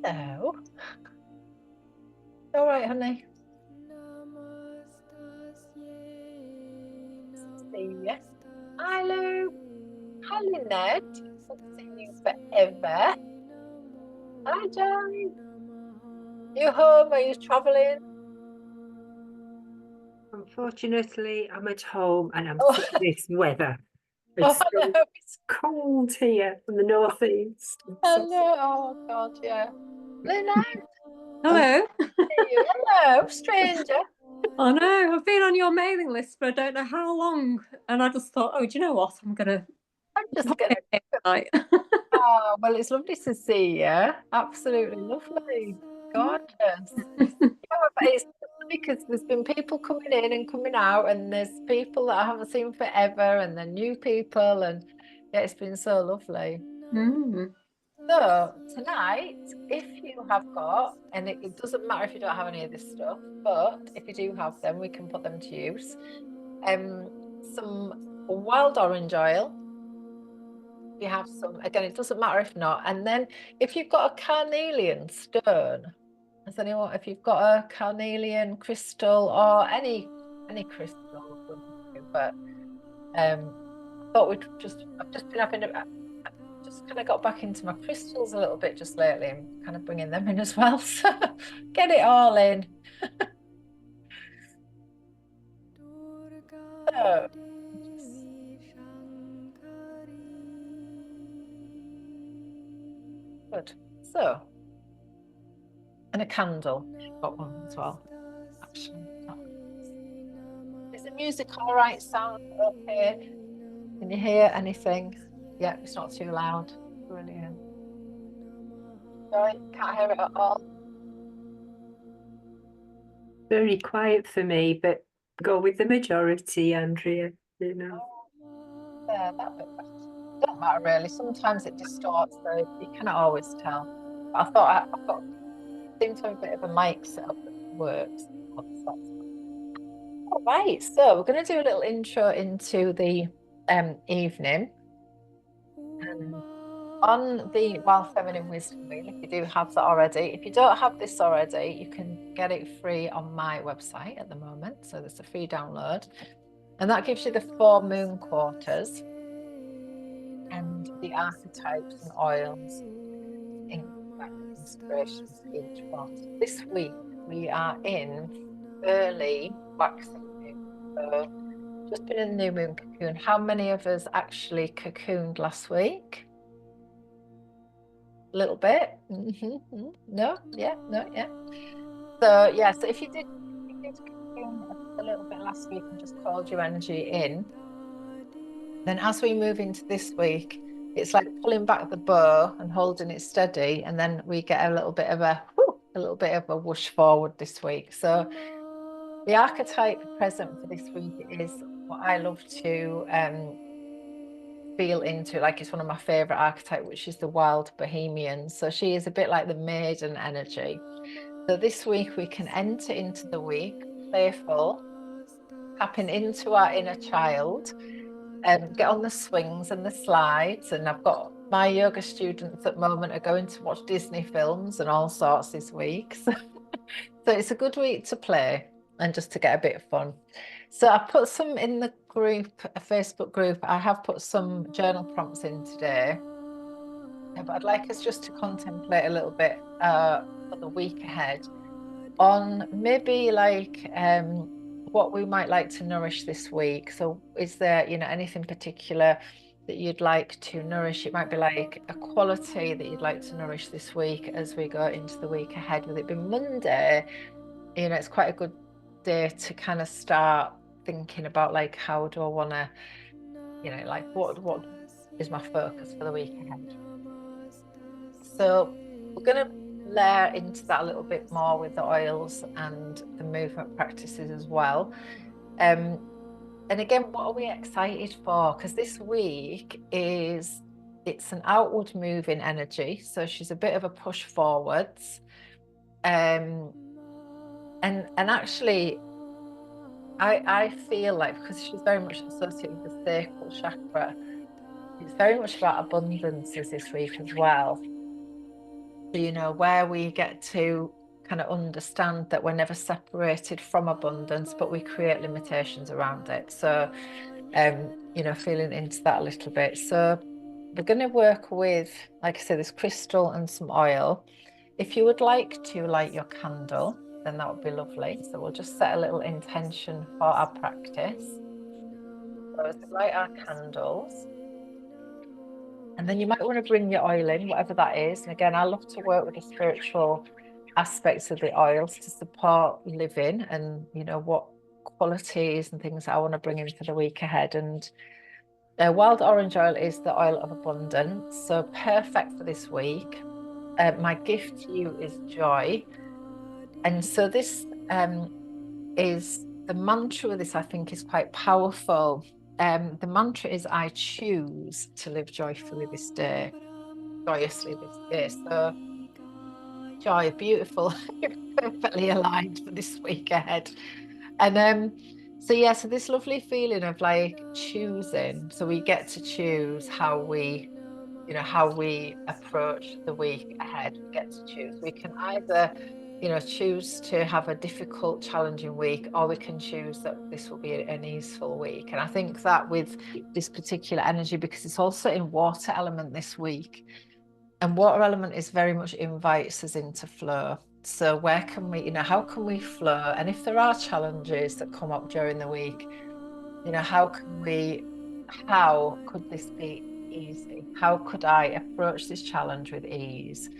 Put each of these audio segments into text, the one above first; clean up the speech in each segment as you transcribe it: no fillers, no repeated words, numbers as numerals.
Hello. All right, honey. See ya. Hi, Lou. Hi, Lynette. Haven't seen you forever. Hi, John. You home? Are you traveling? Unfortunately, I'm at home and I'm Oh, sick of this weather. oh It's so no. cold here from the northeast. Hello. Oh, God, yeah. Lynette, I Hello. see you. Hello, stranger. I know, I've been on your mailing list for I don't know how long. And I just thought, oh, do you know what? I'm gonna I'm just pop gonna. in here tonight. Oh, well, it's lovely to see you. Absolutely lovely. Gorgeous. Yeah, but it's because there's been people coming in and coming out, and there's people that I haven't seen forever, and then new people, and yeah, it's been so lovely. Mm. So tonight, if you have got, and it doesn't matter if you don't have any of this stuff, but if you do have them, we can put them to use. Some wild orange oil. You have some, again, it doesn't matter if not. And then if you've got a carnelian stone, has anyone, if you've got a carnelian crystal or any crystal, but thought I've just been having I just kind of got back into my crystals a little bit just lately and kind of bringing them in as well. So get it all in. So, good. So, and a candle. Got one as well. Actually, is the music all right? Sound okay? Can you hear anything? Yeah, it's not too loud. Brilliant. Sorry, can't hear it at all. Very quiet for me, but go with the majority, Andrea. You know. Yeah, that bit better. Don't matter really. Sometimes it distorts, so you cannot always tell. But I thought I've got seem to have a bit of a mic set up that works. All right, so we're going to do a little intro into the evening. And on the Wild Feminine Wisdom Wheel, if you do have that already, if you don't have this already, you can get it free on my website at the moment. So there's a free download. And that gives you the 4 moon quarters and the archetypes and oils in inspirations for each one. So this week we are in early waxing moon. So just been in the new moon cocoon. How many of us actually cocooned last week? A little bit. No, yeah, no, yeah. So yeah, so if you did cocoon a little bit last week and just called your energy in, then as we move into this week, it's like pulling back the bow and holding it steady, and then we get a little bit of a whoosh forward this week. So the archetype present for this week is what I love to feel into, like it's one of my favorite archetypes, which is the wild Bohemian. So she is a bit like the maiden energy. So this week we can enter into the week playful, tapping into our inner child, and get on the swings and the slides. And I've got my yoga students at the moment are going to watch Disney films and all sorts this week. So it's a good week to play and just to get a bit of fun. So I put some in the group, a Facebook group. I have put some journal prompts in today. But I'd like us just to contemplate a little bit for the week ahead on maybe like what we might like to nourish this week. So is there, anything particular that you'd like to nourish? It might be like a quality that you'd like to nourish this week as we go into the week ahead. With it being Monday, it's quite a good day to kind of start thinking about like how do I want to, like what is my focus for the week ahead. So we're going to layer into that a little bit more with the oils and the movement practices as well. And again, what are we excited for? Because this week it's an outward moving energy. So she's a bit of a push forwards. And actually I feel like because she's very much associated with the sacral chakra, it's very much about abundances this week as well. you know, where we get to kind of understand that we're never separated from abundance, but we create limitations around it. So, you know, feeling into that a little bit. So we're going to work with, like I said, this crystal and some oil. If you would like to light your candle, then that would be lovely. So we'll just set a little intention for our practice. So as we light our candles, and then you might want to bring your oil in, whatever that is. And again, I love to work with the spiritual aspects of the oils to support living and, you know, what qualities and things I want to bring in for the week ahead. And wild orange oil is the oil of abundance, so perfect for this week. My gift to you is joy. And so this is the mantra with this, I think, is quite powerful. The mantra is I choose to live joyfully this day, joyously this day. So joy, beautiful, perfectly aligned for this week ahead. And so yeah, so this lovely feeling of like choosing. So we get to choose how we, you know, how we approach the week ahead. We get to choose. We can either, you know, choose to have a difficult, challenging week, or we can choose that this will be an easeful week. And I think that with this particular energy, because it's also in water element this week, and water element is very much invites us into flow. So where can we, you know, how can we flow? And if there are challenges that come up during the week, you know, how could this be easy? How could I approach this challenge with ease?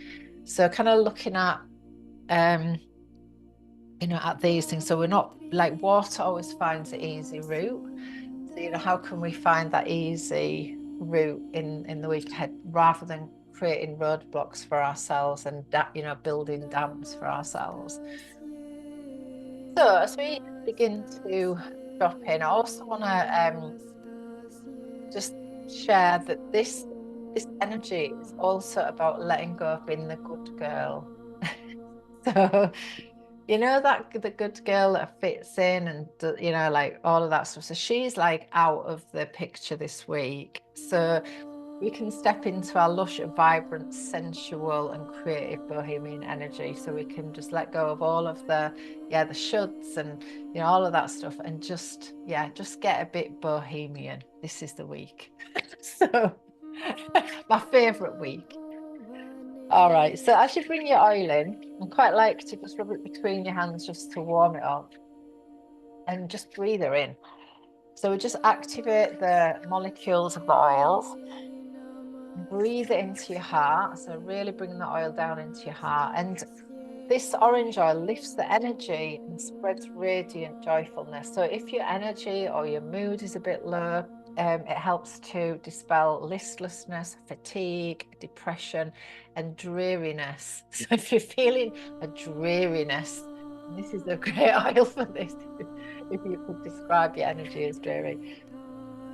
So kind of looking at, you know, at these things. So we're not like water always finds the easy route. So, you know, how can we find that easy route in the week ahead rather than creating roadblocks for ourselves and that, you know, building dams for ourselves. So as we begin to drop in, I also want to just share that this energy is also about letting go of being the good girl. So you know that the good girl that fits in and you know, like all of that stuff. So she's like out of the picture this week. So we can step into our lush, vibrant, sensual, and creative bohemian energy. So we can just let go of all of the shoulds and, you know, all of that stuff, and just get a bit bohemian. This is the week. So my favorite week. All right. So as you bring your oil in, I quite like to just rub it between your hands just to warm it up, and just breathe her in. So we just activate the molecules of the oils. Breathe it into your heart. So really bring the oil down into your heart. And this orange oil lifts the energy and spreads radiant joyfulness. So if your energy or your mood is a bit low, it helps to dispel listlessness, fatigue, depression, and dreariness. So if you're feeling a dreariness, this is a great oil for this. If you could describe your energy as dreary.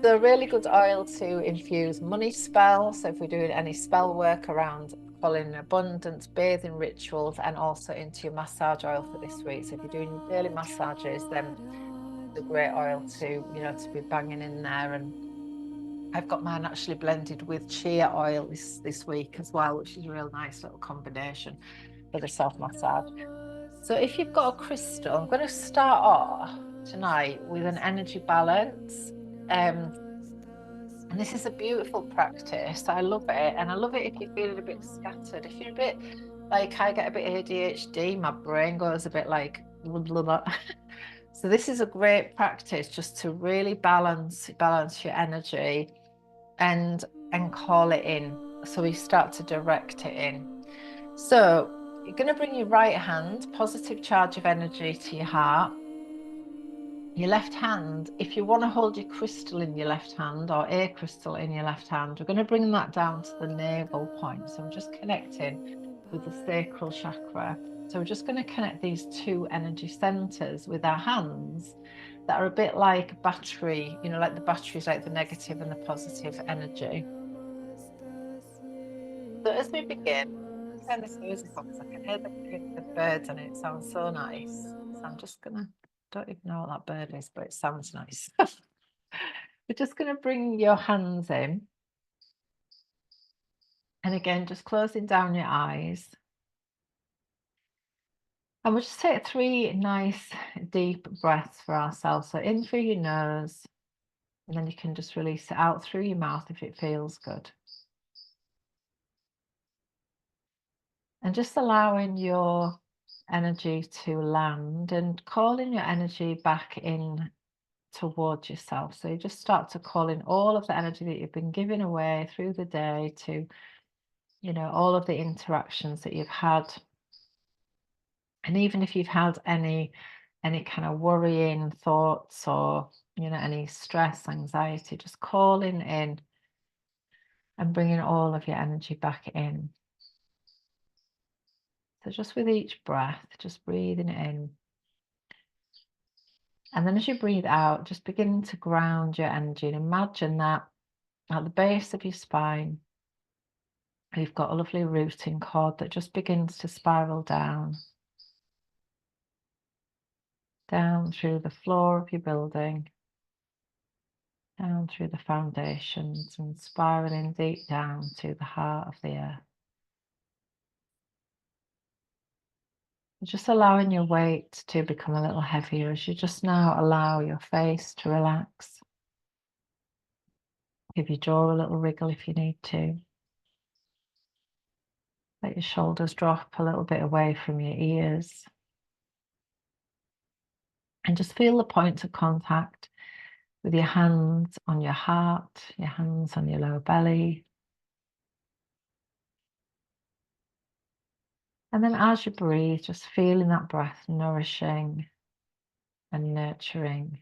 So really good oil to infuse money spells. So if we're doing any spell work around calling abundance, bathing rituals, and also into your massage oil for this week. So if you're doing your daily massages, then it's a great oil to, you know, to be banging in there. And I've got mine actually blended with chia oil this week as well, which is a real nice little combination for the self massage. So if you've got a crystal, I'm going to start off tonight with an energy balance. And this is a beautiful practice. I love it. And I love it if you're feeling a bit scattered. If you're a bit like I get a bit ADHD, my brain goes a bit like blah, blah, blah. So this is a great practice just to really balance your energy and call it in. So we start to direct it in. So you're going to bring your right hand, positive charge of energy, to your heart. Your left hand, if you want to hold your crystal in your left hand or a crystal in your left hand, we're going to bring that down to the navel point. So I'm just connecting with the sacral chakra. So we're just going to connect these two energy centers with our hands that are a bit like battery, you know, like the batteries, like the negative and the positive energy. So as we begin, turn this music on because I can hear the birds and it sounds so nice. So I'm just gonna, don't even know what that bird is, but it sounds nice. We're just gonna bring your hands in. And again, just closing down your eyes. And we'll just take 3 nice deep breaths for ourselves. So in through your nose, and then you can just release it out through your mouth if it feels good. And just allowing your energy to land and calling your energy back in towards yourself. So you just start to call in all of the energy that you've been giving away through the day to, all of the interactions that you've had. And even if you've had any kind of worrying thoughts or, any stress, anxiety, just calling in and bringing all of your energy back in. So just with each breath, just breathing it in. And then as you breathe out, just begin to ground your energy and imagine that at the base of your spine, you've got a lovely rooting cord that just begins to spiral down through the floor of your building, down through the foundations and spiraling deep down to the heart of the earth. Just allowing your weight to become a little heavier as you just now allow your face to relax. Give your jaw a little wriggle if you need to. Let your shoulders drop a little bit away from your ears. And just feel the points of contact with your hands on your heart, your hands on your lower belly. And then as you breathe, just feeling that breath nourishing and nurturing.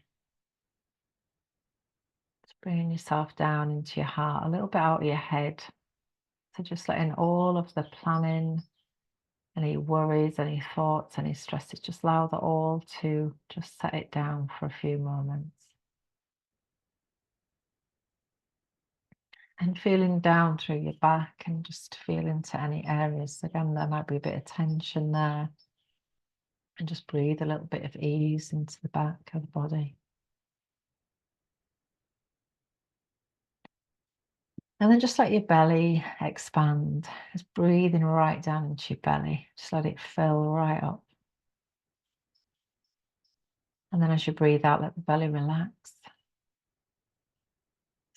Just bringing yourself down into your heart, a little bit out of your head. So just letting all of the planning, any worries, any thoughts, any stresses, just allow that all to just set it down for a few moments. And feeling down through your back and just feel into any areas. Again, there might be a bit of tension there. And just breathe a little bit of ease into the back of the body. And then just let your belly expand. Just breathing right down into your belly. Just let it fill right up. And then as you breathe out, let the belly relax.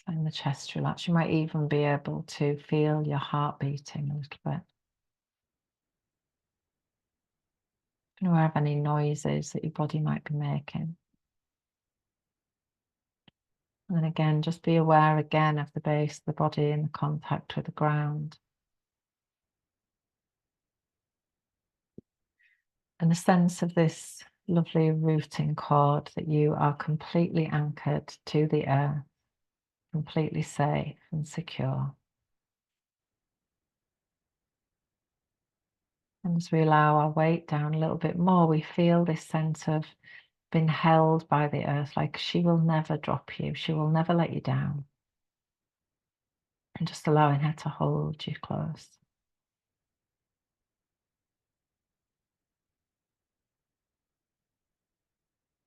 And the chest relax. You might even be able to feel your heart beating a little bit. If you have any noises that your body might be making. And then again, just be aware again of the base of the body and the contact with the ground. And the sense of this lovely rooting cord that you are completely anchored to the earth, completely safe and secure. And as we allow our weight down a little bit more, we feel this sense of being held by the earth, like she will never drop you, she will never let you down. And just allowing her to hold you close.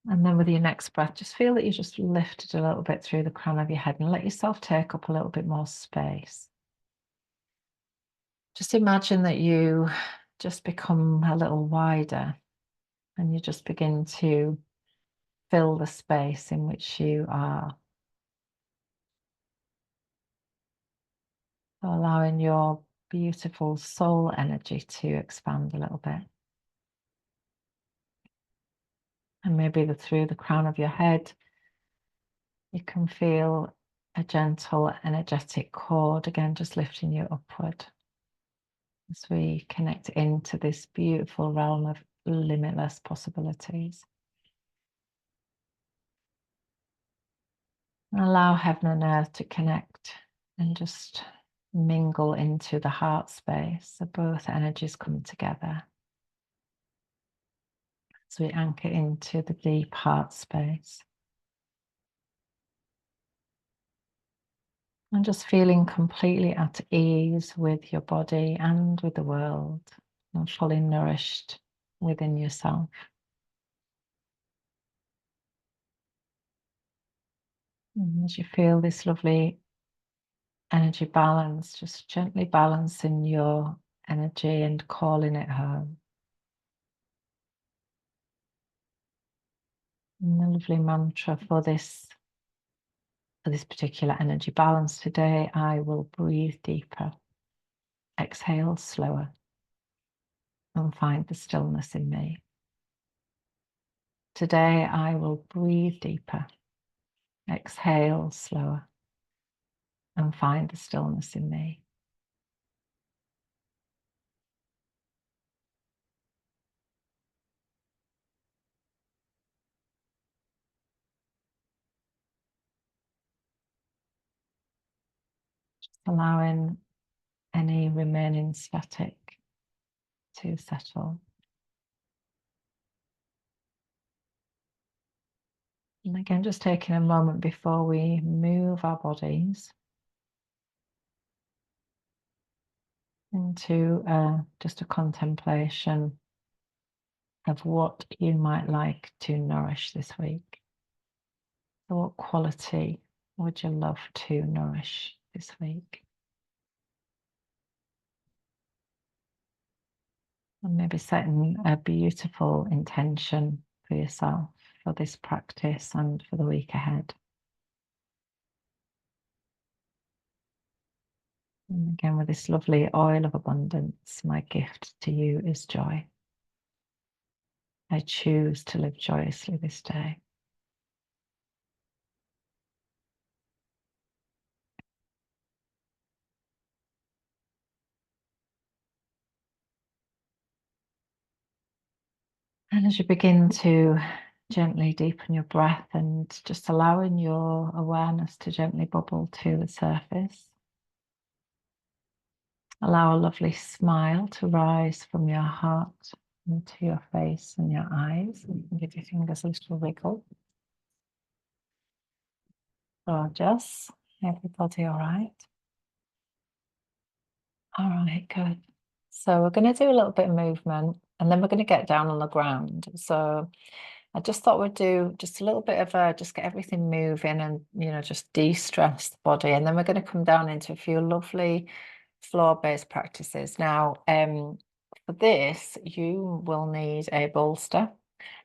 And then with your next breath, just feel that you just lifted a little bit through the crown of your head and let yourself take up a little bit more space. Just imagine that you just become a little wider and you just begin to fill the space in which you are. Allowing your beautiful soul energy to expand a little bit. And maybe through the crown of your head, you can feel a gentle, energetic cord, again, just lifting you upward. As we connect into this beautiful realm of limitless possibilities. And allow heaven and earth to connect and just mingle into the heart space. So both energies come together. As we anchor into the deep heart space. And just feeling completely at ease with your body and with the world, and fully nourished within yourself. And as you feel this lovely energy balance, just gently balancing your energy and calling it home. And the lovely mantra for this particular energy balance today: I will breathe deeper, exhale slower, and find the stillness in me. Today I will breathe deeper, exhale slower, and find the stillness in me. Just allowing any remaining static to settle. And again, just taking a moment before we move our bodies into just a contemplation of what you might like to nourish this week. So what quality would you love to nourish this week? And maybe setting a beautiful intention for yourself for this practice and for the week ahead. And again, with this lovely oil of abundance, my gift to you is joy. I choose to live joyously this day. And as you begin to gently deepen your breath and just allowing your awareness to gently bubble to the surface, allow a lovely smile to rise from your heart into your face and your eyes. And you can give your fingers a little wiggle. Gorgeous. Everybody all right? All right, good. So we're going to do a little bit of movement and then we're going to get down on the ground. So I just thought we'd do just a little bit of just get everything moving and, just de-stress the body. And then we're going to come down into a few lovely floor-based practices. Now, for this, you will need a bolster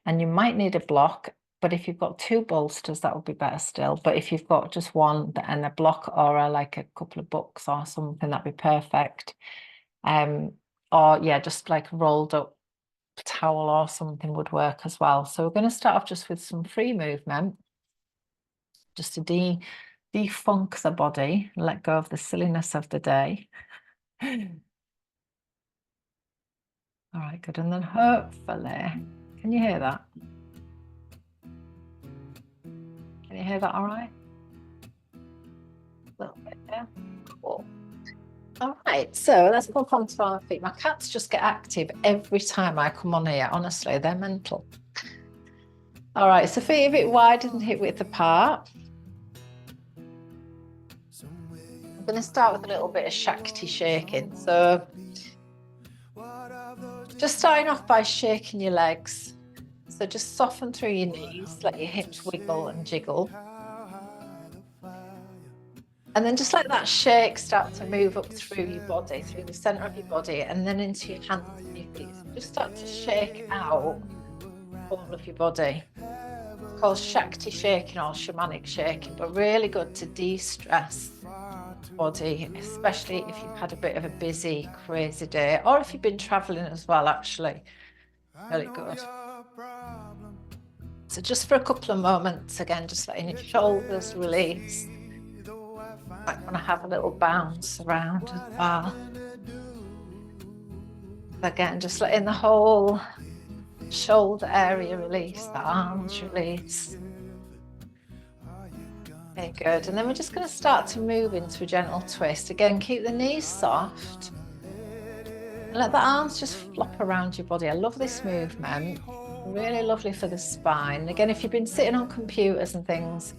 and you might need a block. But if you've got two bolsters, that would be better still. But if you've got just one and a block or like a couple of books or something, that'd be perfect. Or yeah, just like rolled up towel or something would work as well. So we're going to start off just with some free movement, just to defunk the body, let go of the silliness of the day. All right, good. And then hopefully, can you hear that? Can you hear that all right? A little bit, yeah. Cool. All right, so let's pop onto our feet. My cats just get active every time I come on here. Honestly, they're mental. All right, so feet a bit wide and hip width apart. I'm going to start with a little bit of Shakti shaking. So just starting off by shaking your legs. So just soften through your knees, let your hips wiggle and jiggle. And then just let that shake start to move up through your body, through the center of your body, and then into your hands and your feet. So just start to shake out all of your body. It's called Shakti shaking or shamanic shaking, but really good to de-stress the body, especially if you've had a bit of a busy, crazy day, or if you've been traveling as well, actually. Really good. So just for a couple of moments, again, just letting your shoulders release. Might want to have a little bounce around as well. Again, just letting the whole shoulder area release, the arms release. Okay, good. And then we're just going to start to move into a gentle twist. Again, keep the knees soft. And let the arms just flop around your body. I love this movement. Really lovely for the spine. Again, if you've been sitting on computers and things,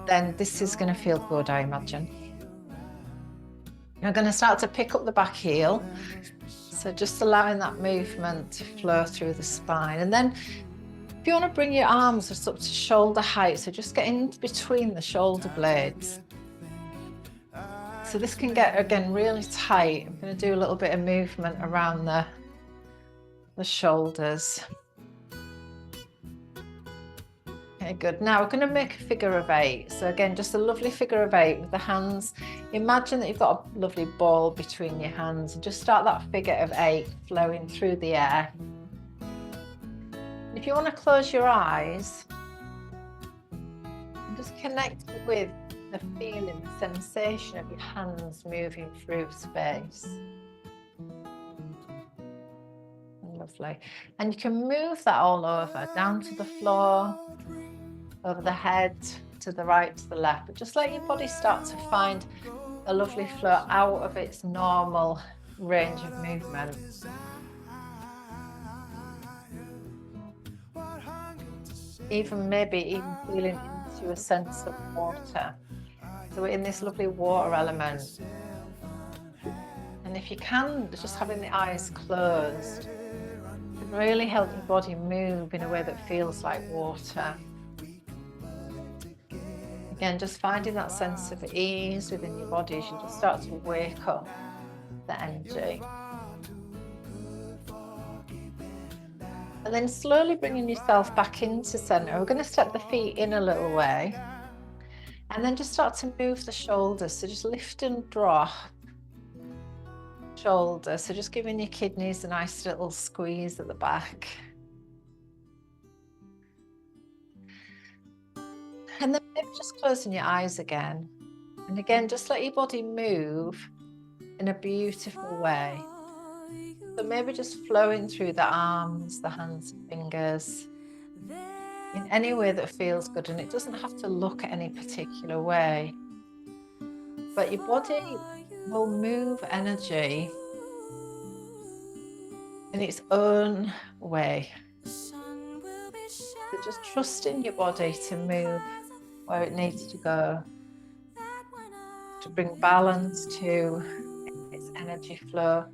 then this is going to feel good, I imagine. You're going to start to pick up the back heel. So just allowing that movement to flow through the spine. And then if you want to bring your arms just up to shoulder height, so just get in between the shoulder blades. So this can get, again, really tight. I'm going to do a little bit of movement around the shoulders. Okay, good. Now we're going to make a figure of 8. So again, just a lovely figure of 8 with the hands. Imagine that you've got a lovely ball between your hands and just start that figure of 8 flowing through the air. If you want to close your eyes, and just connect with the feeling, the sensation of your hands moving through space. Lovely. And you can move that all over, down to the floor, over the head, to the right, to the left. But just let your body start to find a lovely flow out of its normal range of movement. Maybe feeling into a sense of water. So we're in this lovely water element. And if you can, just having the eyes closed can really help your body move in a way that feels like water. Again, just finding that sense of ease within your body as you just start to wake up the energy. And then slowly bringing yourself back into center. We're going to step the feet in a little way. And then just start to move the shoulders. So just lift and drop shoulders. So just giving your kidneys a nice little squeeze at the back. And then maybe just closing your eyes again. And again, just let your body move in a beautiful way. So maybe just flowing through the arms, the hands, fingers, in any way that feels good. And it doesn't have to look any particular way. But your body will move energy in its own way. So just trusting your body to move where it needs to go, to bring balance to its energy flow.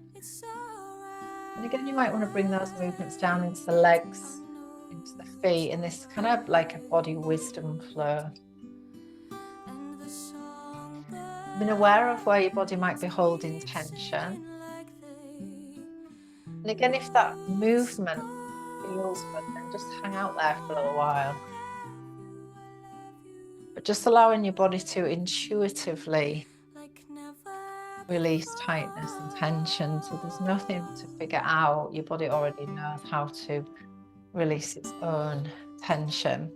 And again, you might want to bring those movements down into the legs, into the feet, in this kind of like a body wisdom flow. Being aware of where your body might be holding tension. And again, if that movement feels good, then just hang out there for a little while. But just allowing your body to intuitively release tightness and tension. So there's nothing to figure out. Your body already knows how to release its own tension.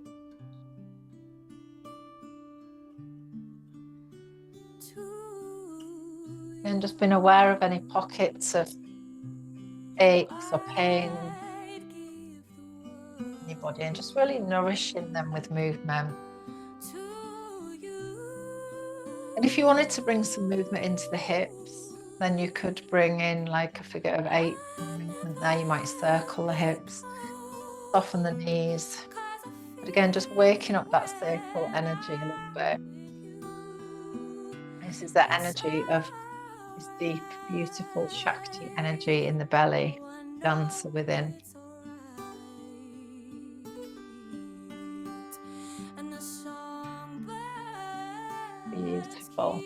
And just being aware of any pockets of aches or pain in your body and just really nourishing them with movement. And if you wanted to bring some movement into the hips, then you could bring in like a figure of 8 movement there. You might circle the hips, soften the knees. But again, just waking up that sacral energy a little bit. This is the energy of this deep, beautiful Shakti energy in the belly, dancer within. Beautiful.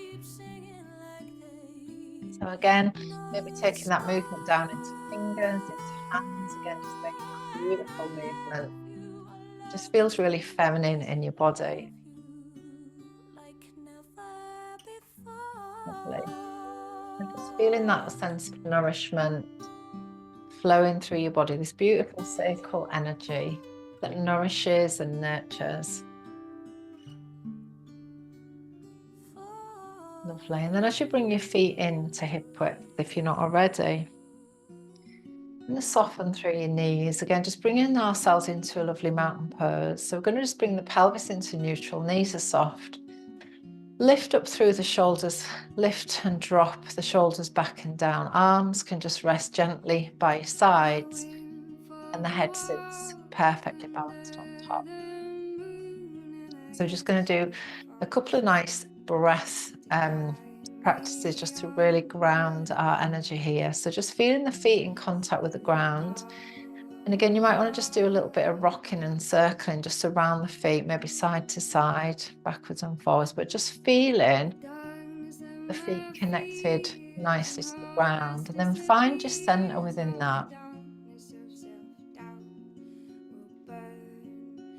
So again, maybe taking that movement down into fingers, into hands, again, just making that beautiful movement. Just feels really feminine in your body. Lovely. And just feeling that sense of nourishment flowing through your body, this beautiful sacral energy that nourishes and nurtures. Lovely. And then as you bring your feet in to hip width, if you're not already, and soften through your knees. Again, just bringing ourselves into a lovely mountain pose. So we're going to just bring the pelvis into neutral. Knees are soft. Lift up through the shoulders. Lift and drop the shoulders back and down. Arms can just rest gently by your sides. And the head sits perfectly balanced on top. So we're just going to do a couple of nice breath practices just to really ground our energy here. So just feeling the feet in contact with the ground. And again, you might want to just do a little bit of rocking and circling just around the feet, maybe side to side, backwards and forwards, but just feeling the feet connected nicely to the ground. And then find your center within that.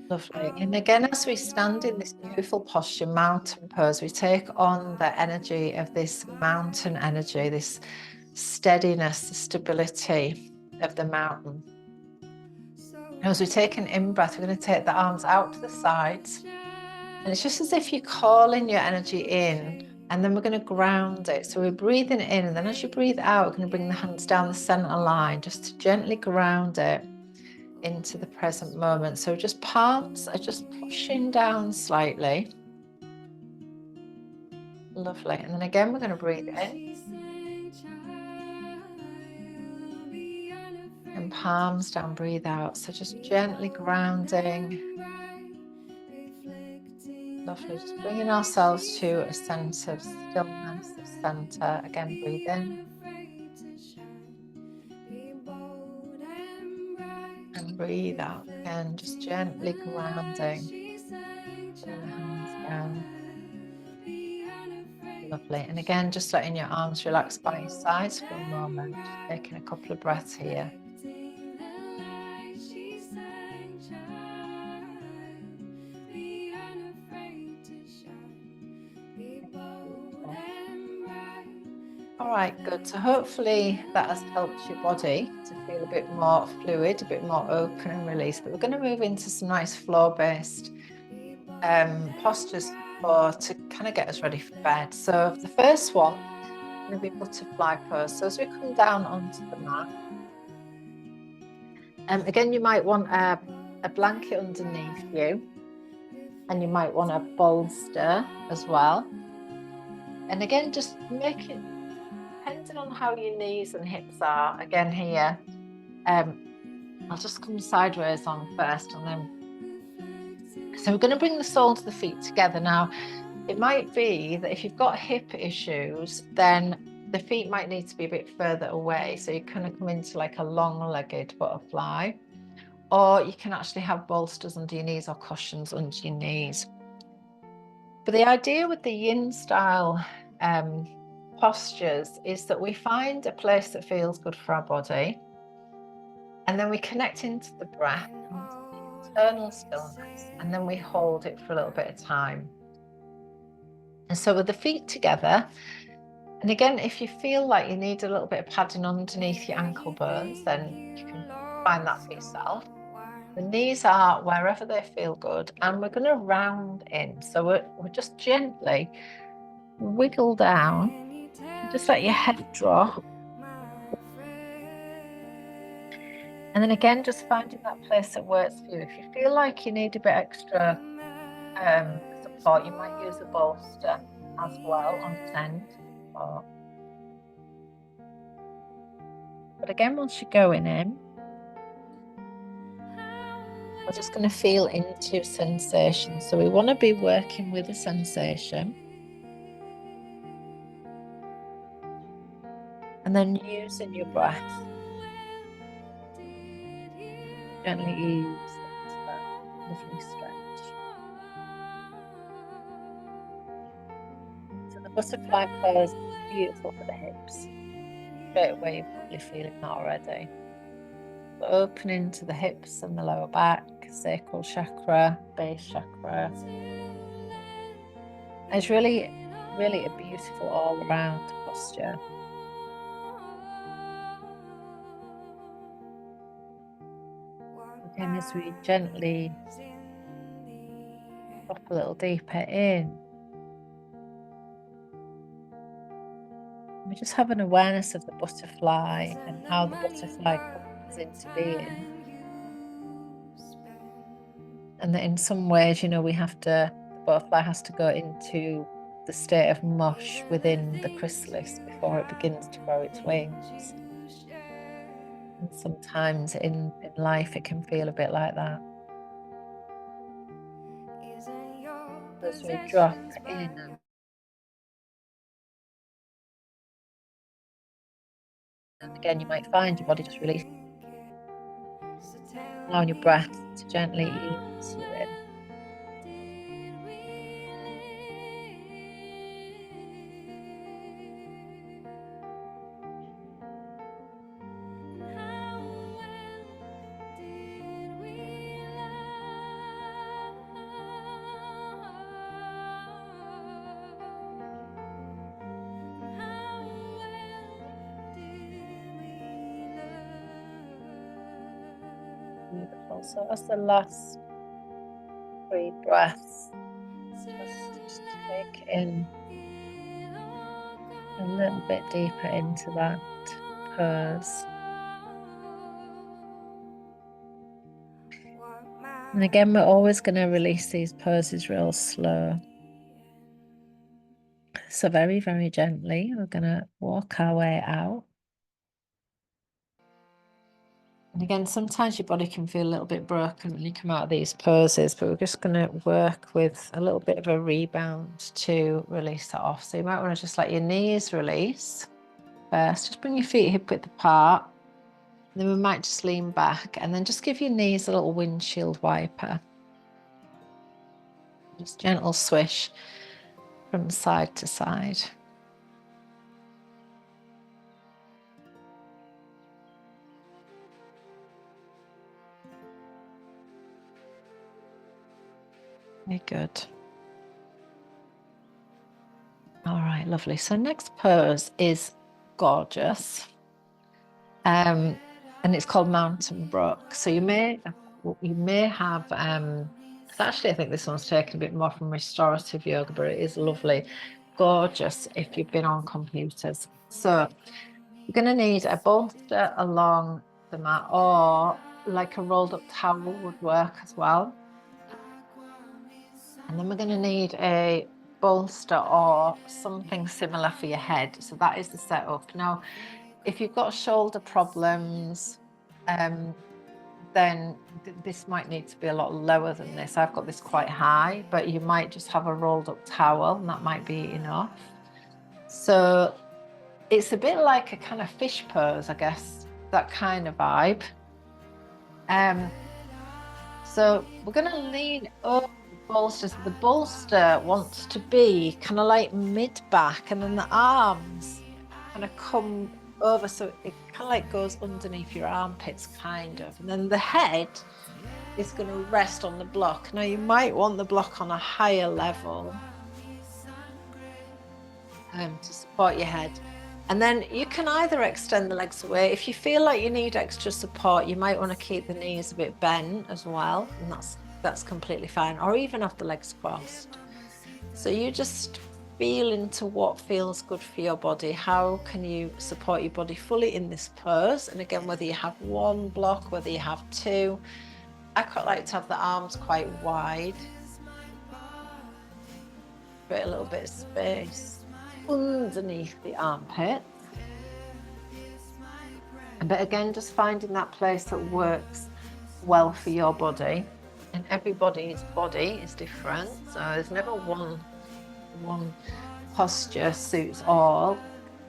Lovely. And again, as we stand in this beautiful posture, mountain pose, we take on the energy of this mountain energy, this steadiness, the stability of the mountain. And as we take an in-breath, we're going to take the arms out to the sides. And it's just as if you're calling your energy in, and then we're going to ground it. So we're breathing in, and then as you breathe out, we're going to bring the hands down the center line, just to gently ground it into the present moment. So just palms are just pushing down slightly. Lovely. And then again, we're going to breathe in. And palms down, breathe out. So just gently grounding. Lovely. Just bringing ourselves to a sense of stillness, of center. Again, breathe in. And breathe out again, just gently grounding. Bring the hands down. Lovely. And again, just letting your arms relax by your sides for a moment. Just taking a couple of breaths here. All right, good. So hopefully that has helped your body to feel a bit more fluid, a bit more open and released. But we're going to move into some nice floor-based postures to kind of get us ready for bed. So the first one is going to be butterfly pose. So as we come down onto the mat, again, you might want a blanket underneath you, and you might want a bolster as well. And again, just make it, depending on how your knees and hips are, again here, I'll just come sideways on first, and then, so we're going to bring the soles of the feet together. Now, it might be that if you've got hip issues, then the feet might need to be a bit further away. So you kind of come into like a long-legged butterfly, or you can actually have bolsters under your knees or cushions under your knees. But the idea with the yin style postures is that we find a place that feels good for our body, and then we connect into the breath, into the internal stillness, and then we hold it for a little bit of time. And so with the feet together, and again, if you feel like you need a little bit of padding underneath your ankle bones, then you can find that for yourself. The knees are wherever they feel good, and we're going to round in. So we're just gently wiggle down, just let your head drop. And then again, just finding that place that works for you. If you feel like you need a bit extra support, you might use a bolster as well on its end. But again, once you're going in, we're just going to feel into sensation. So we want to be working with a sensation. And then using your breath. Gently ease into that lovely stretch. So the butterfly pose is beautiful for the hips. Straight away, you're probably feeling that already. But opening to the hips and the lower back, sacral chakra, base chakra. And it's really, really a beautiful all-around posture. Again, as we gently drop a little deeper in, we just have an awareness of the butterfly and how the butterfly comes into being. And that in some ways, the butterfly has to go into the state of mush within the chrysalis before it begins to grow its wings. And sometimes in life, it can feel a bit like that. As we drop in and again, you might find your body just releasing, allowing your breath to gently ease you in. Beautiful. So as the last 3 breaths, just take in a little bit deeper into that pose. And again, we're always going to release these poses real slow. So very, very gently, we're going to walk our way out. And again, sometimes your body can feel a little bit broken when you come out of these poses, but we're just going to work with a little bit of a rebound to release that off. So you might want to just let your knees release first. Just bring your feet hip width apart. Then we might just lean back and then just give your knees a little windshield wiper. Just gentle swish from side to side. Very good. All right, lovely. So next pose is gorgeous. And it's called Mountain Brook. So you may have so actually I think this one's taken a bit more from restorative yoga, but it is lovely, gorgeous if you've been on computers. So you're going to need a bolster along the mat, or like a rolled up towel would work as well. And then we're going to need a bolster or something similar for your head. So that is the setup. Now, if you've got shoulder problems, then this might need to be a lot lower than this. I've got this quite high, but you might just have a rolled up towel and that might be enough. So it's a bit like a kind of fish pose, I guess, that kind of vibe. So we're going to lean over the bolster. So the bolster wants to be kind of like mid back, and then the arms kind of come over, so it kind of like goes underneath your armpits, kind of. And then the head is going to rest on the block. Now you might want the block on a higher level to support your head. And then you can either extend the legs away. If you feel like you need extra support, you might want to keep the knees a bit bent as well, and that's completely fine, or even have the legs crossed. So you just feel into what feels good for your body. How can you support your body fully in this pose? And again, whether you have one block, whether you have two, I quite like to have the arms quite wide, create a little bit of space underneath the armpits. But again, just finding that place that works well for your body. And everybody's body is different, so there's never one posture suits all.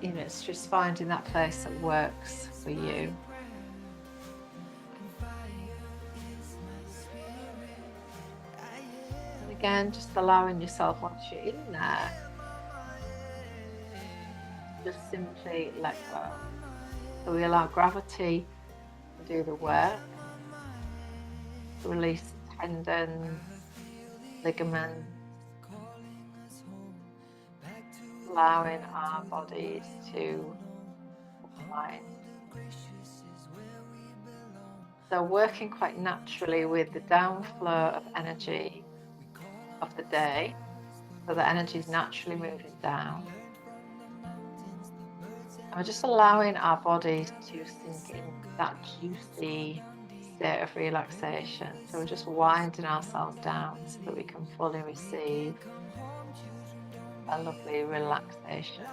You know, it's just finding that place that works for you. And again, just allowing yourself, once you're in there, just simply let go. So we allow gravity to do the work, to release tendons, ligaments, allowing our bodies to align. So working quite naturally with the downflow of energy of the day, so the energy is naturally moving down. And we're just allowing our bodies to sink in that juicy state of relaxation. So we're just winding ourselves down so that we can fully receive a lovely relaxation.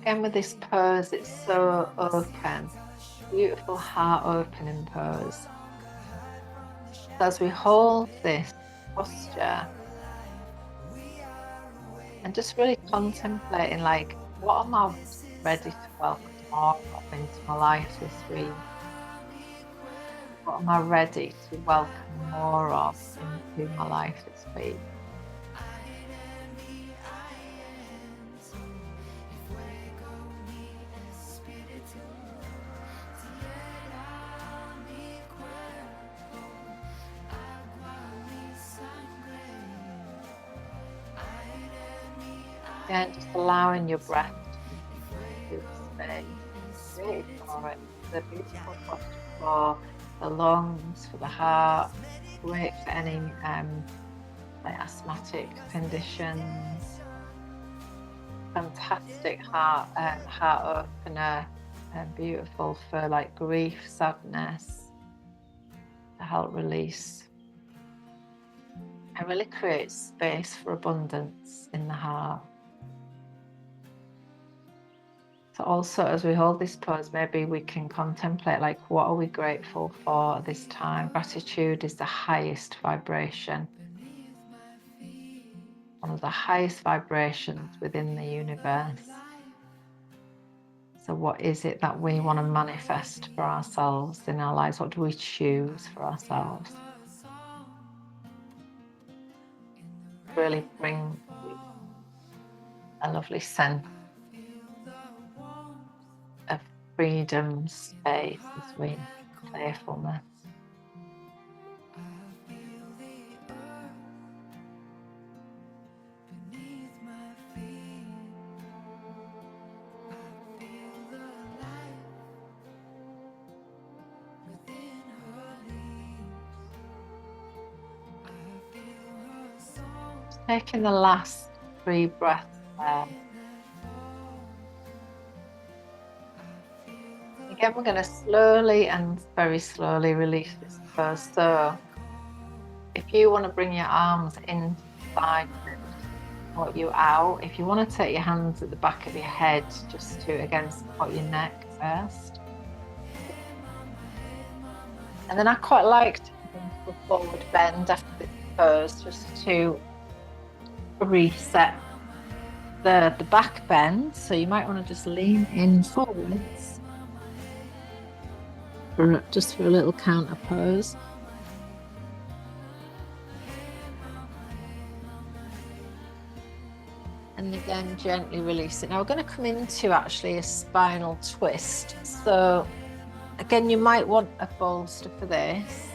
Again, with this pose, it's so open, beautiful heart opening pose. So as we hold this posture and just really contemplating, like, what am I ready to welcome more of into my life this week? What am I ready to welcome more of into my life this week? Again, just allowing your breath to the space, created for it. The beautiful posture for the lungs, for the heart. Great for any like asthmatic conditions. Fantastic heart opener, and beautiful for like grief, sadness, to help release. It really creates space for abundance in the heart. So also, as we hold this pose, maybe we can contemplate, like, what are we grateful for at this time? Gratitude is the highest vibration, one of the highest vibrations within the universe. So what is it that we want to manifest for ourselves in our lives? What do we choose for ourselves? Really bring a lovely sense of freedom, space, and sweet playfulness. Taking the last 3 breaths there. Again, we're going to slowly and very slowly release this first. So if you want to bring your arms inside and support you out, if you want to take your hands at the back of your head just to, again, support your neck first. And then I quite like to go into a forward bend after this pose, just to reset the back bend. So you might want to just lean in forwards just for a little counter pose. And again, gently release it. Now we're going to come into actually a spinal twist. So again, you might want a bolster for this.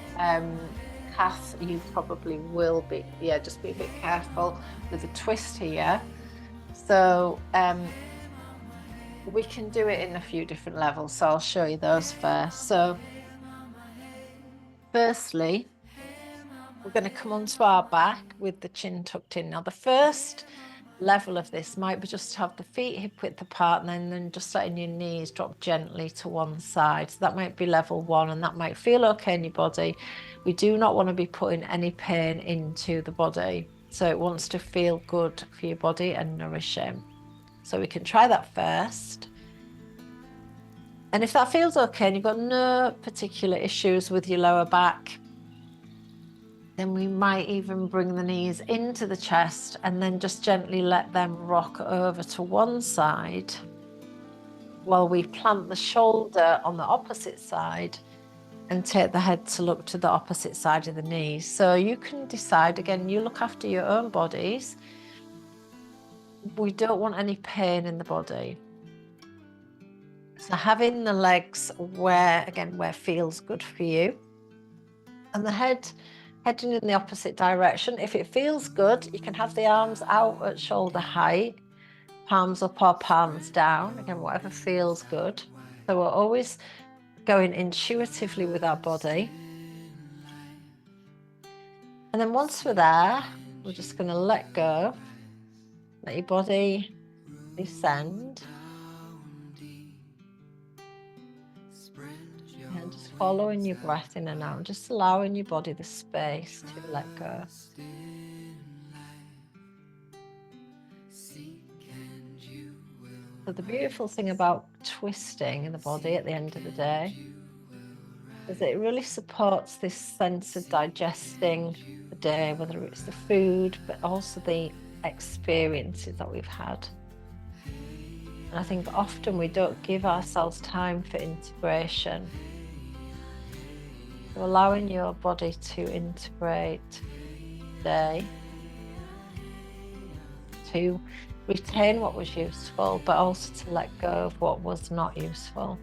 Kath, you probably will be, just be a bit careful with the twist here. So we can do it in a few different levels, so I'll show you those first. So firstly, we're going to come onto our back with the chin tucked in. Now the first level of this might be just to have the feet hip width apart, and then just letting your knees drop gently to one side. So that might be level 1, and that might feel okay in your body. We do not want to be putting any pain into the body, so it wants to feel good for your body and nourishing. So we can try that first. And if that feels okay and you've got no particular issues with your lower back, then we might even bring the knees into the chest and then just gently let them rock over to one side while we plant the shoulder on the opposite side and take the head to look to the opposite side of the knees. So you can decide, again, you look after your own bodies. We don't want any pain in the body. So having the legs where feels good for you, and the head heading in the opposite direction. If it feels good, you can have the arms out at shoulder height, palms up or palms down, again, whatever feels good. So we're always going intuitively with our body. And then once we're there, we're just going to let go, let your body descend. And just following your breath in and out, just allowing your body the space to let go. So the beautiful thing about twisting in the body at the end of the day is it really supports this sense of digesting the day, whether it's the food, but also the experiences that we've had. And I think often we don't give ourselves time for integration. So allowing your body to integrate the day, to retain what was useful, but also to let go of what was not useful.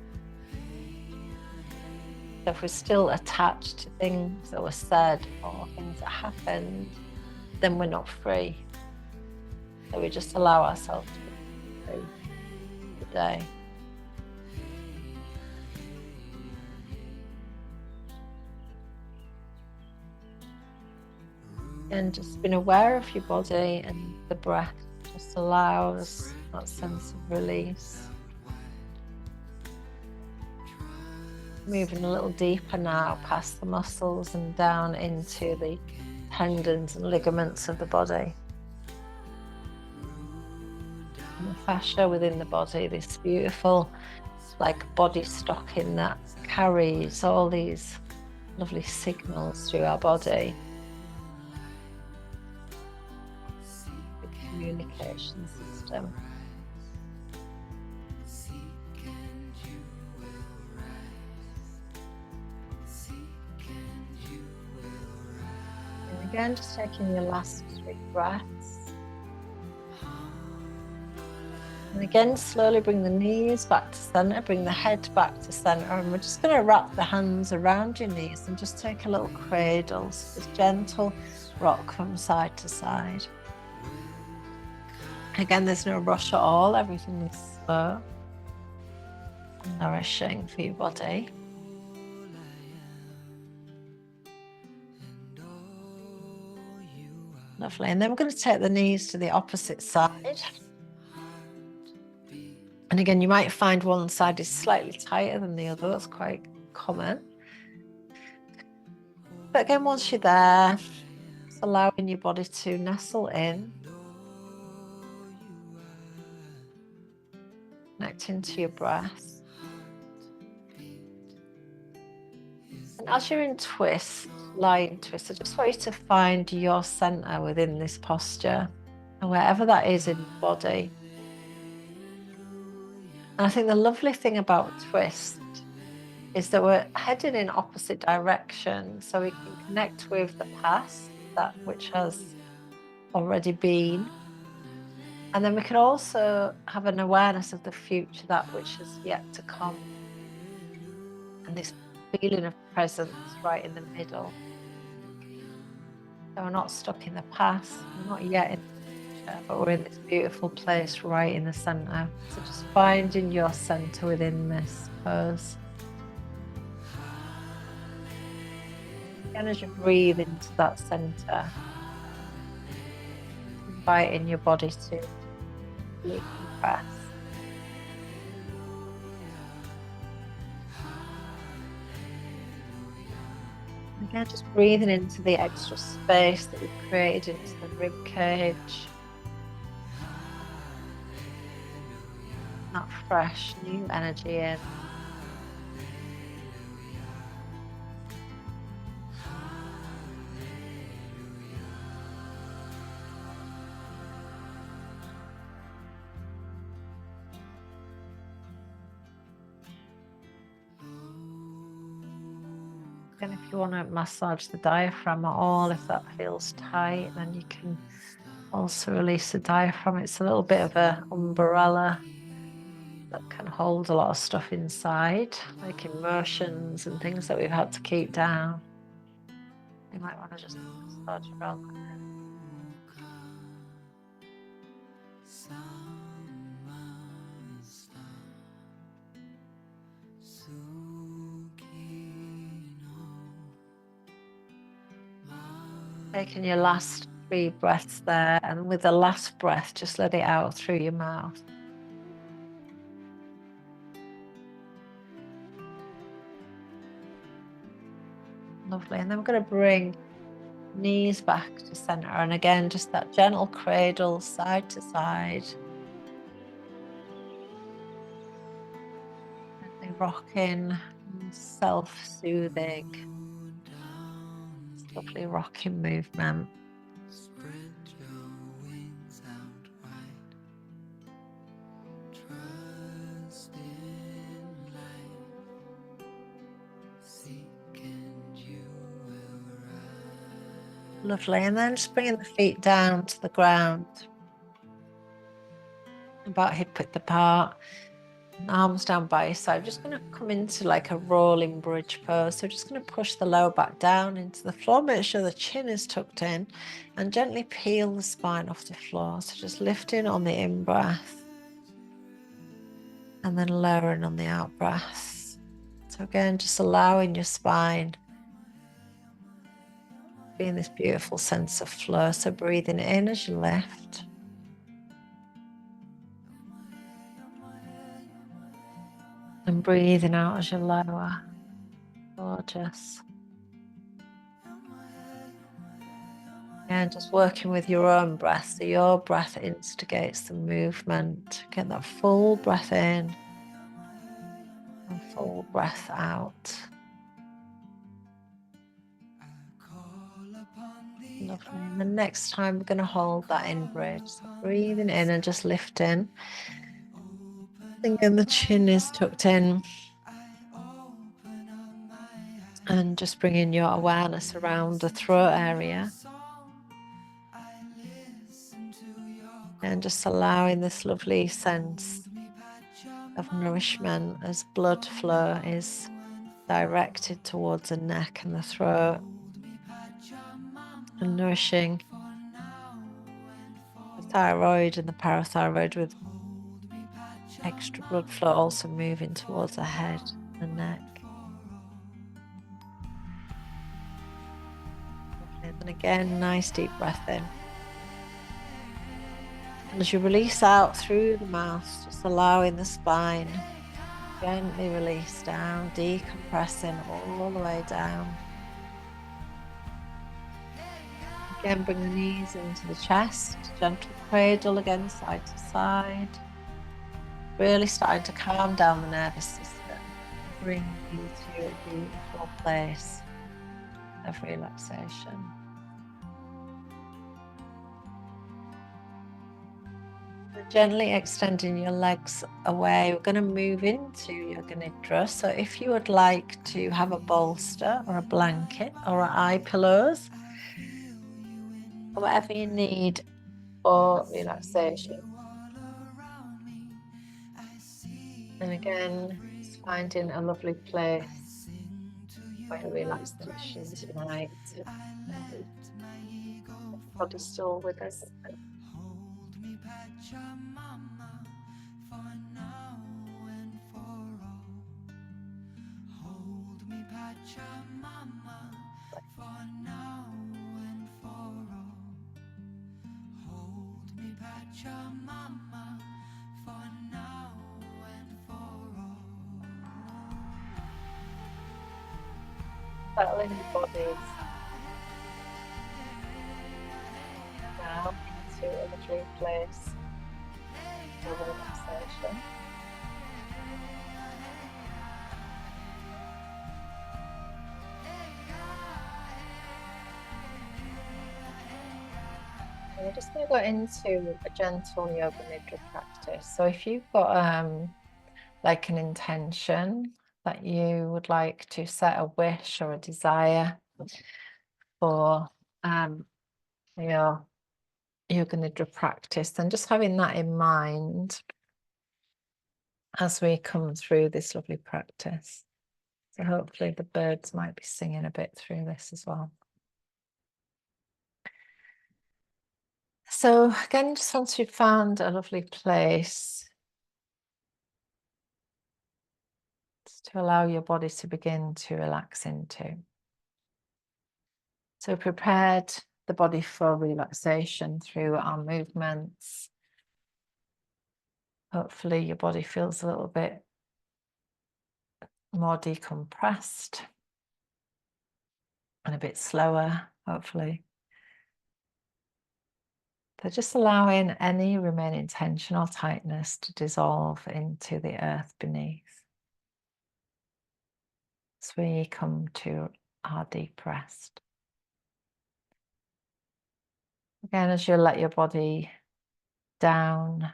So if we're still attached to things that were said or things that happened, then we're not free. So we just allow ourselves to go through the day. And just being aware of your body, and the breath just allows that sense of release. Moving a little deeper now past the muscles and down into the tendons and ligaments of the body. And the fascia within the body, this beautiful like body stocking that carries all these lovely signals through our body. The communication system. And again, just taking your last 3 breaths. And again, slowly bring the knees back to center, bring the head back to center, and we're just going to wrap the hands around your knees and just take a little cradle, so just gentle rock from side to side. Again, there's no rush at all, everything is slow and nourishing for your body. Lovely, and then we're going to take the knees to the opposite side. And again, you might find one side is slightly tighter than the other. That's quite common. But again, once you're there, just allowing your body to nestle in. Connecting to your breath. And as you're in twist, lying twist, I just want you to find your center within this posture. And wherever that is in the body. And I think the lovely thing about twist is that we're heading in opposite directions, so we can connect with the past, that which has already been. And then we can also have an awareness of the future, that which is yet to come. And this feeling of presence right in the middle. So we're not stuck in the past, we're not yet in the future, but we're in this beautiful place right in the center. So just finding your center within this pose. And as you breathe into that center, inviting your body to completely press. Again, just breathing into the extra space that we've created into the rib cage. That fresh, new energy in. And if you want to massage the diaphragm at all, if that feels tight, then you can also release the diaphragm. It's a little bit of an umbrella that can hold a lot of stuff inside, like emotions and things that we've had to keep down. You might want to just massage around that. Taking your last 3 breaths there, and with the last breath, just let it out through your mouth. Lovely. And then we're going to bring knees back to center, and again, just that gentle cradle side to side. Gently rocking, self-soothing. Lovely rocking movement. Spread your wings out wide. Trust in life. Seek and you will rise. Lovely, and then just bringing the feet down to the ground, about hip width apart. Arms down by your side. I'm just going to come into like a rolling bridge pose. So just going to push the lower back down into the floor. Make sure the chin is tucked in and gently peel the spine off the floor. So just lifting on the in-breath and then lowering on the out-breath. So again, just allowing your spine being this beautiful sense of flow. So breathing in as you lift. And breathing out as you lower. Gorgeous. And just working with your own breath. So your breath instigates the movement. Get that full breath in and full breath out. Lovely. And the next time we're going to hold that in bridge. So breathing in and just lifting. Thinking the chin is tucked in. And just bringing your awareness around the throat area. And just allowing this lovely sense of nourishment as blood flow is directed towards the neck and the throat. And nourishing the thyroid and the parathyroid with extra blood flow also moving towards the head and neck. And again, nice deep breath in. And as you release out through the mouth, just allowing the spine gently release down, decompressing all the way down. Again, bring the knees into the chest, gentle cradle again, side to side. Really starting to calm down the nervous system, bring you to a beautiful place of relaxation. Gently extending your legs away, we're going to move into Yoga Nidra. So if you would like to have a bolster or a blanket or eye pillows, or whatever you need for relaxation. And again, just finding a lovely place for relaxation tonight. Body still with us. Settling the bodies now into a lovely place for relaxation. We're just going to go into a gentle yoga nidra practice. So if you've got like an intention that you would like to set a wish or a desire for your yoga nidra practice, then just having that in mind as we come through this lovely practice. So hopefully the birds might be singing a bit through this as well. So again, just once you've found a lovely place to allow your body to begin to relax into. So prepared the body for relaxation through our movements. Hopefully your body feels a little bit more decompressed and a bit slower, hopefully. So just allowing any remaining tension or tightness to dissolve into the earth beneath. As we come to our deep rest. Again, as you let your body down,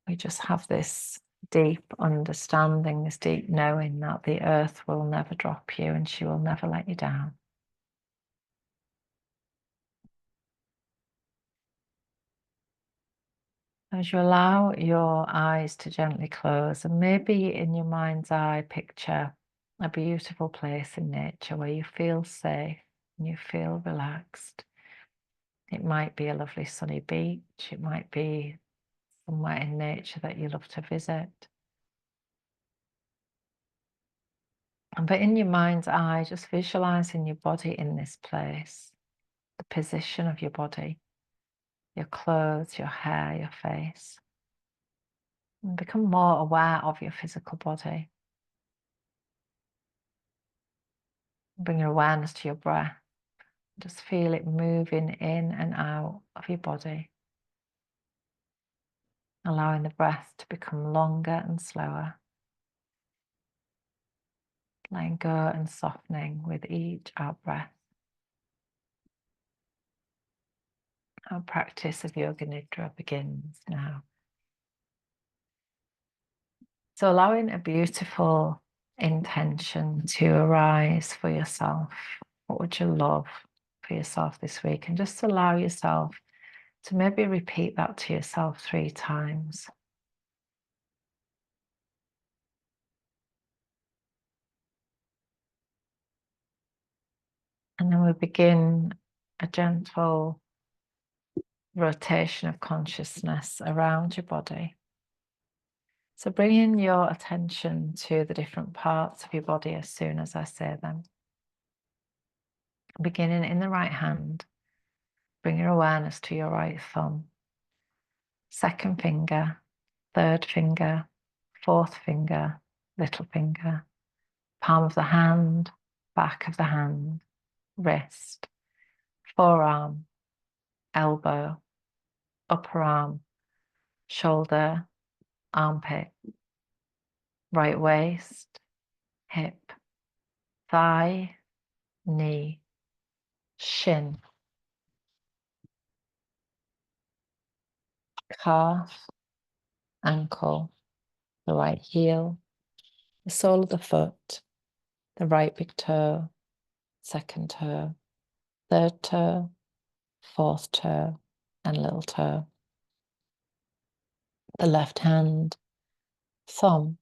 we just have this deep understanding, this deep knowing that the earth will never drop you and she will never let you down. As you allow your eyes to gently close, and maybe in your mind's eye picture a beautiful place in nature where you feel safe and you feel relaxed. It might be a lovely sunny beach, it might be somewhere in nature that you love to visit. But in your mind's eye, just visualizing your body in this place, the position of your body, your clothes, your hair, your face. And become more aware of your physical body. Bring your awareness to your breath. Just feel it moving in and out of your body. Allowing the breath to become longer and slower. Letting go and softening with each out breath. Our practice of Yoga Nidra begins now. So allowing a beautiful intention to arise for yourself. What would you love for yourself this week? And just allow yourself to maybe repeat that to yourself 3 times. And then we begin a gentle rotation of consciousness around your body. So bringing your attention to the different parts of your body as soon as I say them. Beginning in the right hand, bring your awareness to your right thumb, second finger, third finger, fourth finger, little finger, palm of the hand, back of the hand, wrist, forearm, elbow, upper arm, shoulder, armpit, right waist, hip, thigh, knee, shin, calf, ankle, the right heel, the sole of the foot, the right big toe, second toe, third toe, fourth toe, and little toe. The left hand, thumb,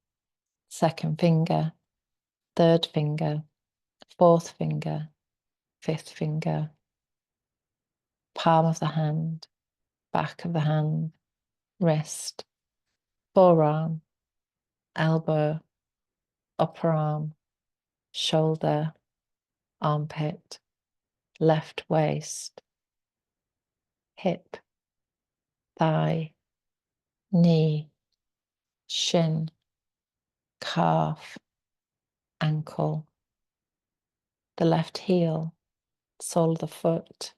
second finger, third finger, fourth finger, fifth finger, palm of the hand, back of the hand, wrist, forearm, elbow, upper arm, shoulder, armpit, left waist, hip, thigh, knee, shin, calf, ankle, the left heel, sole of the foot,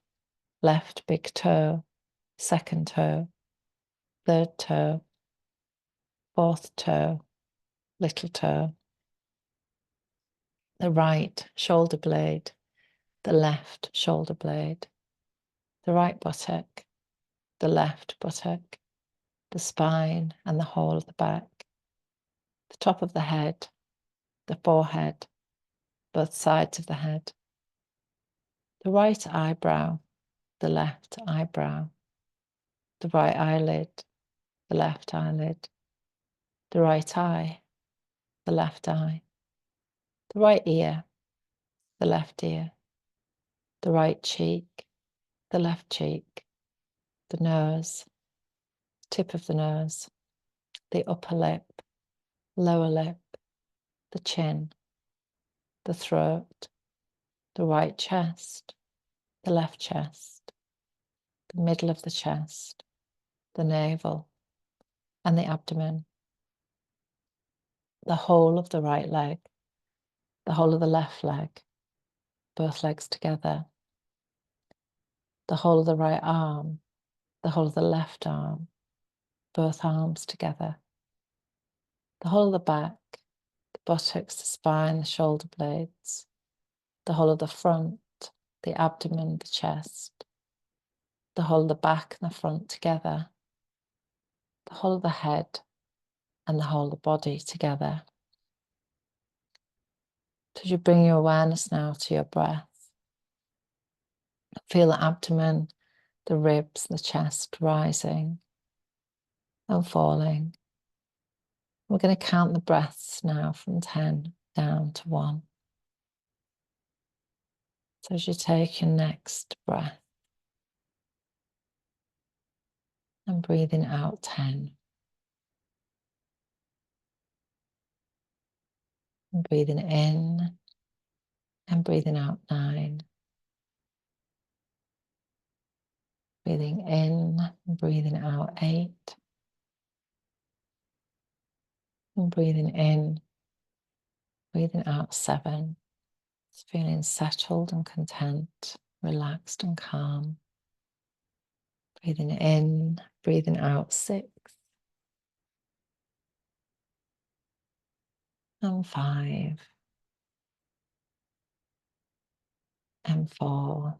left big toe, second toe, third toe, fourth toe, little toe, the right shoulder blade, the left shoulder blade, the right buttock, the left buttock, the spine and the whole of the back, the top of the head, the forehead, both sides of the head, the right eyebrow, the left eyebrow, the right eyelid, the left eyelid, the right eye, the left eye, the right ear, the left ear, the right cheek, the left cheek, the nose, tip of the nose, the upper lip, lower lip, the chin, the throat, the right chest, the left chest, the middle of the chest, the navel, and the abdomen, the whole of the right leg, the whole of the left leg, both legs together, the whole of the right arm, the whole of the left arm, both arms together, the whole of the back, the buttocks, the spine, the shoulder blades, the whole of the front, the abdomen, the chest, the whole of the back and the front together, the whole of the head and the whole of the body together. So you bring your awareness now to your breath. Feel the abdomen, the ribs, the chest rising. and falling. We're going to count the breaths now from 10 down to 1. So as you take your next breath and breathing out 10. And breathing in and breathing out 9. Breathing in and breathing out 8. And breathing in, breathing out 7. Just feeling settled and content, relaxed and calm. Breathing in, breathing out 6. And 5. And 4.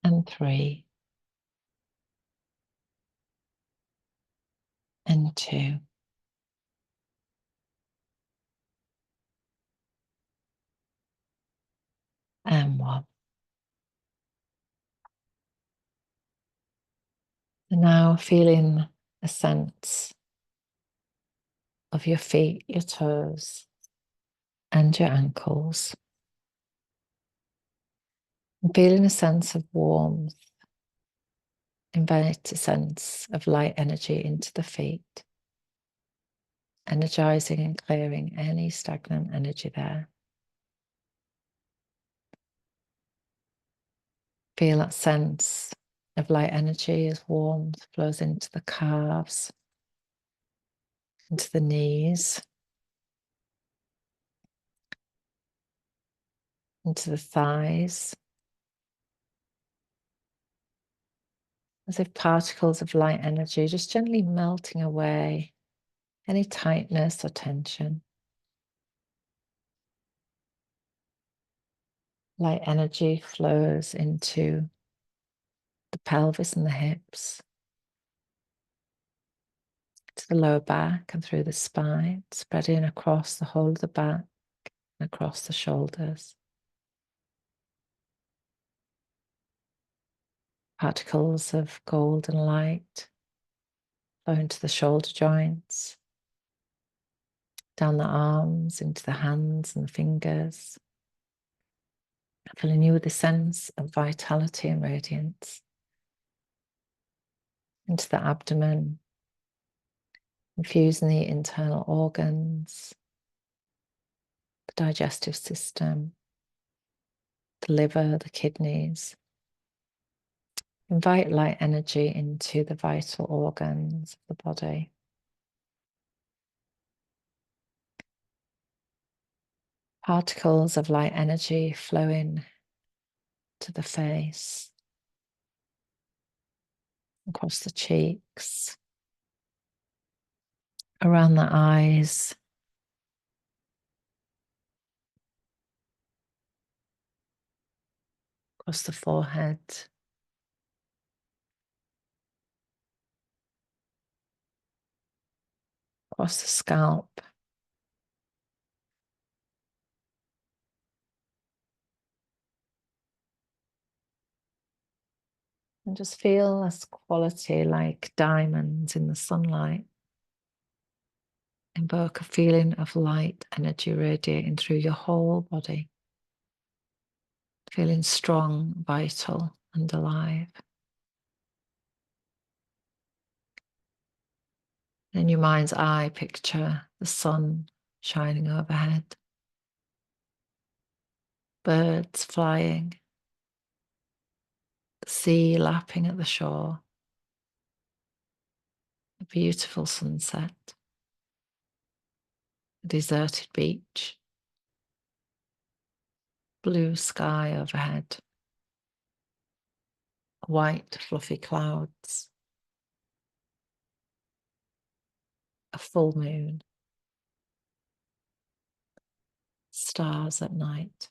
And 3. And 2. And 1. And now feeling a sense of your feet, your toes, and your ankles. And feeling a sense of warmth. Invite a sense of light energy into the feet, energizing and clearing any stagnant energy there. Feel that sense of light energy as warmth flows into the calves, into the knees, into the thighs, as if particles of light energy just gently melting away any tightness or tension. Light energy flows into the pelvis and the hips, to the lower back and through the spine, spreading across the whole of the back and across the shoulders. Particles of golden light flow into the shoulder joints, down the arms, into the hands and the fingers, filling you with a sense of vitality and radiance, into the abdomen, infusing the internal organs, the digestive system, the liver, the kidneys. Invite light energy into the vital organs of the body. Particles of light energy flowing to the face, across the cheeks, around the eyes, across the forehead, across the scalp, and just feel this quality like diamonds in the sunlight. Invoke a feeling of light energy radiating through your whole body, feeling strong, vital, and alive. In your mind's eye, picture the sun shining overhead, birds flying, the sea lapping at the shore, a beautiful sunset, a deserted beach, blue sky overhead, white fluffy clouds, a full moon, stars at night.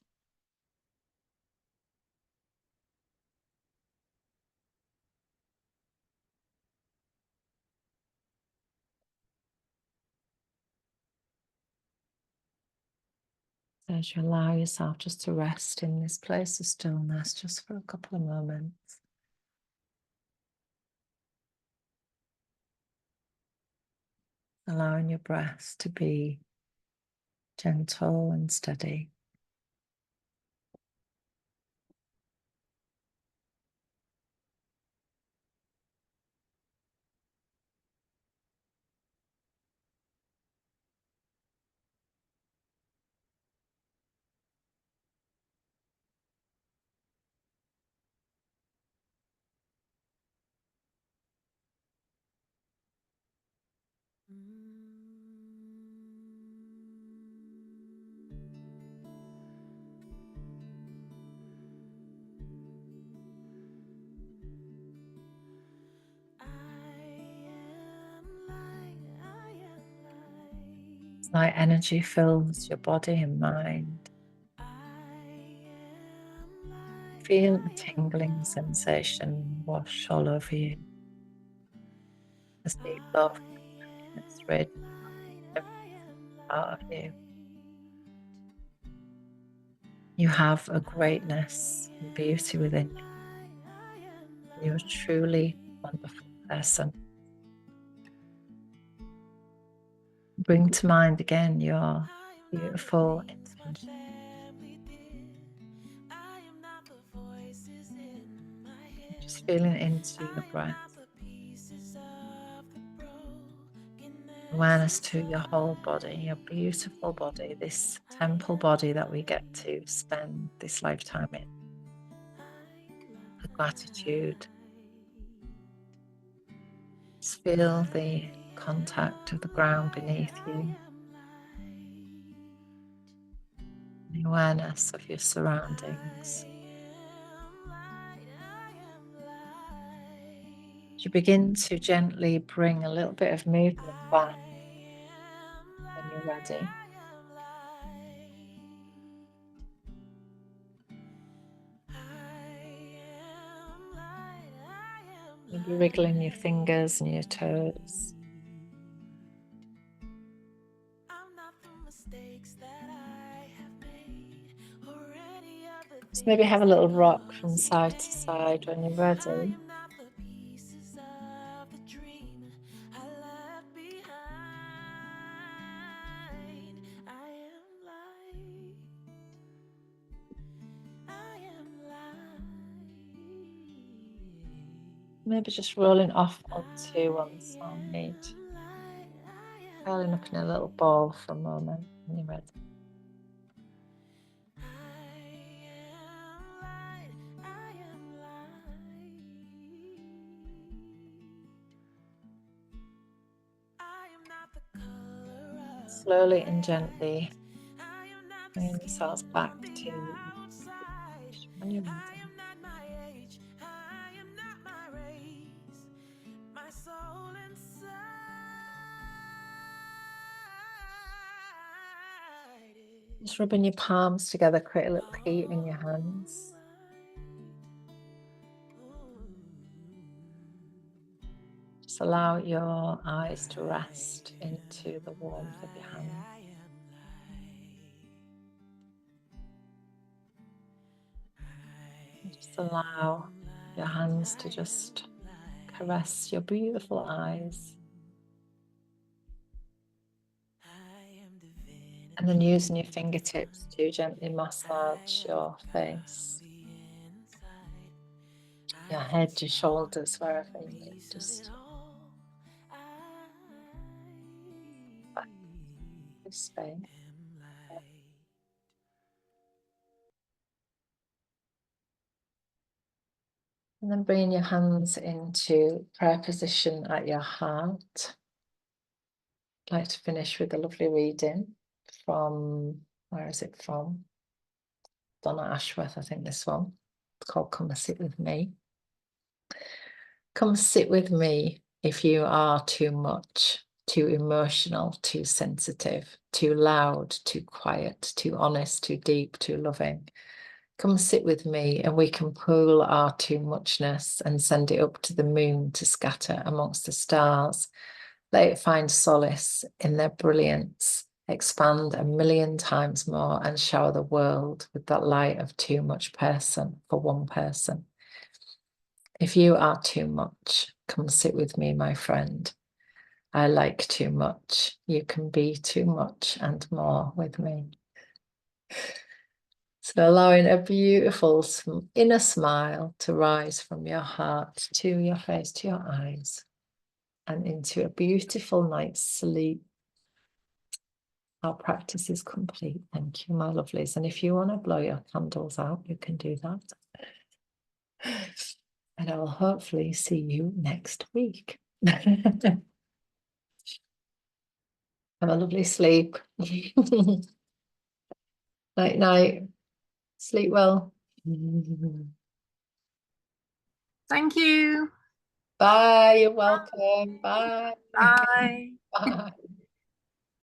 As you allow yourself just to rest in this place of stillness just for a couple of moments. allowing your breath to be gentle and steady. Light energy fills your body and mind. Feel the tingling sensation wash all over you. As deep love penetrates every part of you. You have a greatness and beauty within you. You're a truly wonderful person. Bring to mind again your beautiful intention. Just feeling into your breath. Awareness to your whole body, your beautiful body, this temple body that we get to spend this lifetime in. The gratitude. Just feel the contact of the ground beneath you. The awareness of your surroundings. You begin to gently bring a little bit of movement back when you're ready. Maybe wriggling your fingers and your toes. Just maybe have a little rock from side to side when you're ready. Maybe just rolling off onto one side. Curling up in a little ball for a moment when you're ready. Slowly and gently bring yourselves back to when you're ready. Just rubbing your palms together, create a little heat in your hands. Just allow your eyes to rest into the warmth of your hands. And just allow your hands to just caress your beautiful eyes. And then using your fingertips to gently massage your face, your head, your shoulders, wherever you need. Just back to space. And then bringing your hands into prayer position at your heart. I'd like to finish with a lovely reading from, where is it from? Donna Ashworth, I think this one. It's called Come and Sit With Me. Come sit with me if you are too much, too emotional, too sensitive, too loud, too quiet, too honest, too deep, too loving. Come sit with me and we can pool our too muchness and send it up to the moon to scatter amongst the stars. Let it find solace in their brilliance, expand 1,000,000 times more and shower the world with that light of too much person for one person. If you are too much, come sit with me, my friend. I like too much. You can be too much and more with me. So allowing a beautiful inner smile to rise from your heart to your face, to your eyes, and into a beautiful night's sleep. Our practice is complete. Thank you, my lovelies. And if you want to blow your candles out, you can do that. And I will hopefully see you next week. Have a lovely sleep. Night, night. Sleep well. Thank you. Bye. You're welcome. Bye. Bye. Bye.